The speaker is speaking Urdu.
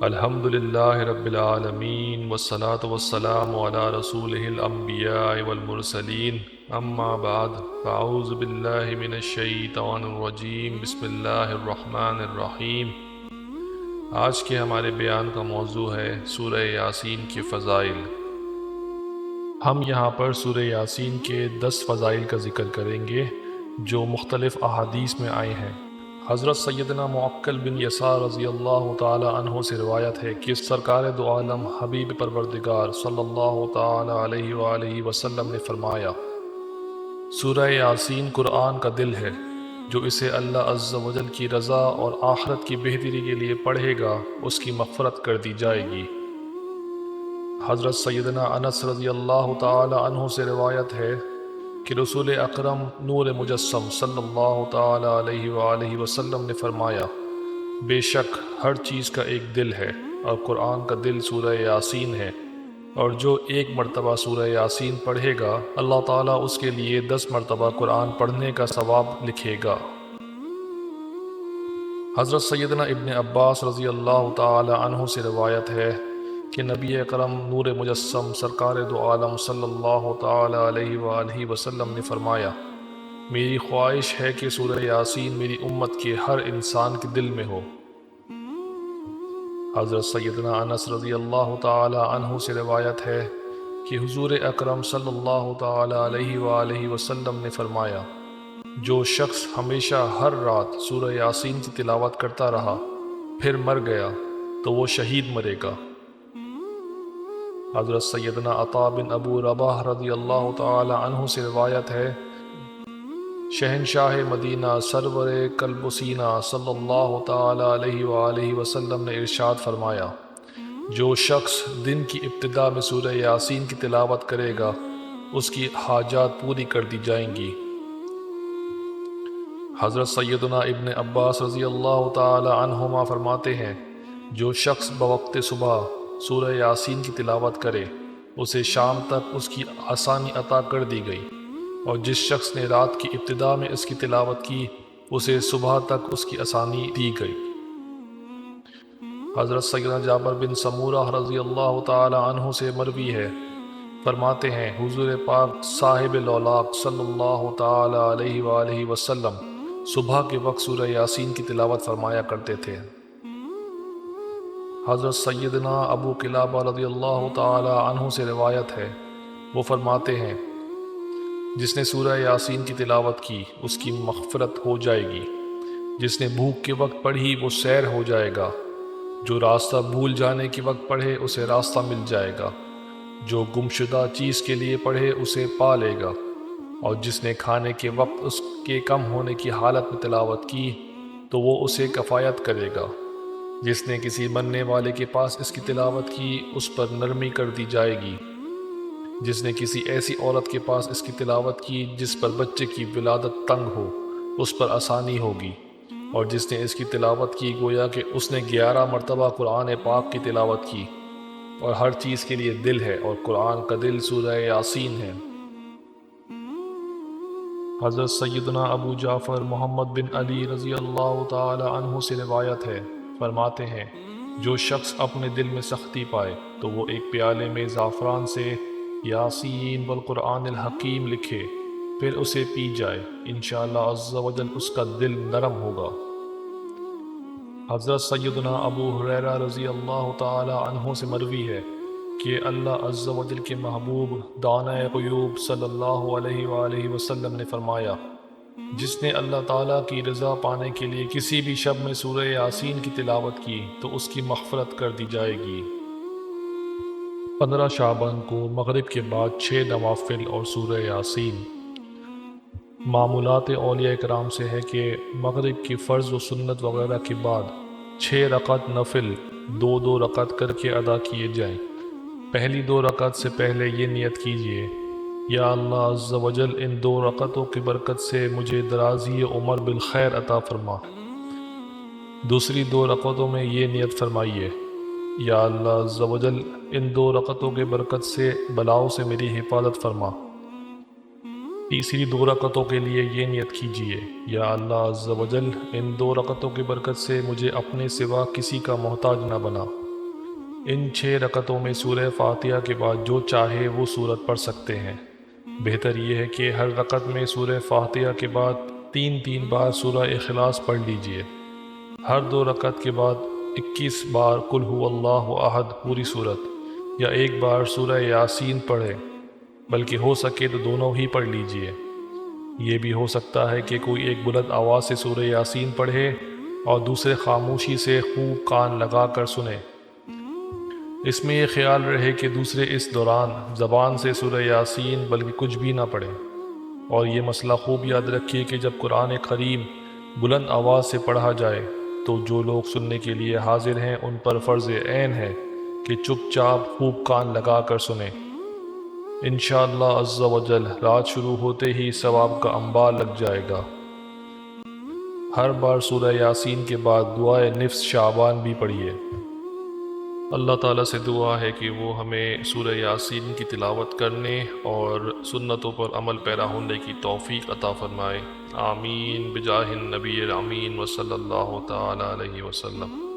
الحمد للہ رب العالمین والصلاة والسلام علی رسولہ الانبیاء والمرسلین اما بعد فاعوذ باللہ من الشیطان الرجیم بسم اللہ الرحمن الرحیم۔ آج کے ہمارے بیان کا موضوع ہے سورہ یاسین کے فضائل۔ ہم یہاں پر سورہ یاسین کے 10 فضائل کا ذکر کریں گے جو مختلف احادیث میں آئے ہیں۔ حضرت سیدنا معقل بن یسار رضی اللہ تعالی عنہ سے روایت ہے کہ سرکار دو عالم حبیب پروردگار صلی اللہ تعالی علیہ وآلہ وسلم نے فرمایا، سورہ یاسین قرآن کا دل ہے، جو اسے اللہ عز و جل کی رضا اور آخرت کی بہتری کے لیے پڑھے گا اس کی مغفرت کر دی جائے گی۔ حضرت سیدنا انس رضی اللہ تعالی عنہ سے روایت ہے کہ رسول اکرم نور مجسم صلی اللہ تعالی علیہ وآلہ وسلم نے فرمایا، بے شک ہر چیز کا ایک دل ہے اور قرآن کا دل سورہ یاسین ہے، اور جو ایک مرتبہ سورہ یاسین پڑھے گا اللہ تعالیٰ اس کے لیے 10 مرتبہ قرآن پڑھنے کا ثواب لکھے گا۔ حضرت سیدنا ابن عباس رضی اللہ تعالی عنہ سے روایت ہے کہ نبی اکرم نور مجسم سرکار دو عالم صلی اللہ تعالی علیہ وآلہ وسلم نے فرمایا، میری خواہش ہے کہ سورہ یاسین میری امت کے ہر انسان کے دل میں ہو۔ حضرت سیدنا انس رضی اللہ تعالی عنہ سے روایت ہے کہ حضور اکرم صلی اللہ تعالی علیہ وآلہ وسلم نے فرمایا، جو شخص ہمیشہ ہر رات سورہ یاسین کی تلاوت کرتا رہا پھر مر گیا تو وہ شہید مرے گا۔ حضرت سیدنا عطا بن ابو رباح رضی اللہ تعالی عنہ سے روایت ہے، شہنشاہ مدینہ سرور قلب و سینہ صلی اللہ تعالی علیہ وآلہ وسلم نے ارشاد فرمایا، جو شخص دن کی ابتدا میں سورہ یاسین کی تلاوت کرے گا اس کی حاجات پوری کر دی جائیں گی۔ حضرت سیدنا ابن عباس رضی اللہ تعالی عنہما فرماتے ہیں، جو شخص بوقت صبح سورہ یاسین کی تلاوت کرے اسے شام تک اس کی آسانی عطا کر دی گئی، اور جس شخص نے رات کی ابتدا میں اس کی تلاوت کی اسے صبح تک اس کی آسانی دی گئی۔ حضرت سیدنا جابر بن سمورہ رضی اللہ تعالی عنہ سے مروی ہے، فرماتے ہیں حضور پاک صاحب لولاق صلی اللہ تعالی علیہ وآلہ وسلم صبح کے وقت سورہ یاسین کی تلاوت فرمایا کرتے تھے۔ حضرت سیدنا ابو قلابہ رضی اللہ تعالی عنہ سے روایت ہے، وہ فرماتے ہیں، جس نے سورہ یاسین کی تلاوت کی اس کی مغفرت ہو جائے گی، جس نے بھوک کے وقت پڑھی وہ سیر ہو جائے گا، جو راستہ بھول جانے کے وقت پڑھے اسے راستہ مل جائے گا، جو گمشدہ چیز کے لیے پڑھے اسے پا لے گا، اور جس نے کھانے کے وقت اس کے کم ہونے کی حالت میں تلاوت کی تو وہ اسے کفایت کرے گا، جس نے کسی مرنے والے کے پاس اس کی تلاوت کی اس پر نرمی کر دی جائے گی، جس نے کسی ایسی عورت کے پاس اس کی تلاوت کی جس پر بچے کی ولادت تنگ ہو اس پر آسانی ہوگی، اور جس نے اس کی تلاوت کی گویا کہ اس نے 11 مرتبہ قرآن پاک کی تلاوت کی، اور ہر چیز کے لیے دل ہے اور قرآن کا دل سورہ یاسین ہے۔ حضرت سیدنا ابو جعفر محمد بن علی رضی اللہ تعالی عنہ سے روایت ہے، فرماتے ہیں، جو شخص اپنے دل میں سختی پائے تو وہ ایک پیالے میں زعفران سے یاسین والقرآن الحکیم لکھے پھر اسے پی جائے، انشاءاللہ عز و جل اس کا دل نرم ہوگا۔ حضرت سیدنا ابو ہریرہ رضی اللہ تعالی عنہ سے مروی ہے کہ اللہ عز و جل کے محبوب دانۂ غیوب صلی اللہ علیہ وآلہ وسلم نے فرمایا، جس نے اللہ تعالیٰ کی رضا پانے کے لیے کسی بھی شب میں سورہ یاسین کی تلاوت کی تو اس کی مغفرت کر دی جائے گی۔ 15 شعبان کو مغرب کے بعد 6 نوافل اور سورہ یاسین۔ معمولات اولیاء کرام سے ہے کہ مغرب کی فرض و سنت وغیرہ کے بعد 6 رکعت نفل 2 رکعت کر کے ادا کیے جائیں۔ پہلی 2 رکعت سے پہلے یہ نیت کیجیے، یا اللہ عز و جل ان 2 رکعتوں کی برکت سے مجھے درازی عمر بالخیر عطا فرما۔ دوسری 2 رکعتوں میں یہ نیت فرمائیے، یا اللہ عز و جل ان 2 رکعتوں کی برکت سے بلاؤں سے میری حفاظت فرما۔ تیسری 2 رکعتوں کے لیے یہ نیت کیجیے، یا اللہ عز و جل ان 2 رکعتوں کی برکت سے مجھے اپنے سوا کسی کا محتاج نہ بنا۔ ان 6 رکعتوں میں سورہ فاتحہ کے بعد جو چاہے وہ سورت پڑھ سکتے ہیں۔ بہتر یہ ہے کہ ہر رکعت میں سورہ فاتحہ کے بعد 3 بار سورہ اخلاص پڑھ لیجئے۔ ہر 2 رکعت کے بعد 21 بار قل هو اللہ احد پوری صورت یا 1 بار سورہ یاسین پڑھیں، بلکہ ہو سکے تو دونوں ہی پڑھ لیجئے۔ یہ بھی ہو سکتا ہے کہ کوئی ایک بلند آواز سے سورہ یاسین پڑھے اور دوسرے خاموشی سے خوب کان لگا کر سنے۔ اس میں یہ خیال رہے کہ دوسرے اس دوران زبان سے سورہ یاسین بلکہ کچھ بھی نہ پڑھیں۔ اور یہ مسئلہ خوب یاد رکھیے کہ جب قرآن کریم بلند آواز سے پڑھا جائے تو جو لوگ سننے کے لیے حاضر ہیں ان پر فرض عین ہے کہ چپ چاپ خوب کان لگا کر سنیں۔ انشاءاللہ عز و جل رات شروع ہوتے ہی ثواب کا انبار لگ جائے گا۔ ہر بار سورہ یاسین کے بعد دعائے نفس شعبان بھی پڑھیے۔ اللہ تعالیٰ سے دعا ہے کہ وہ ہمیں سورہ یاسین کی تلاوت کرنے اور سنتوں پر عمل پیرا ہونے کی توفیق عطا فرمائے۔ آمین بجاہ النبی الامین وصلی اللہ تعالی علیہ وسلم۔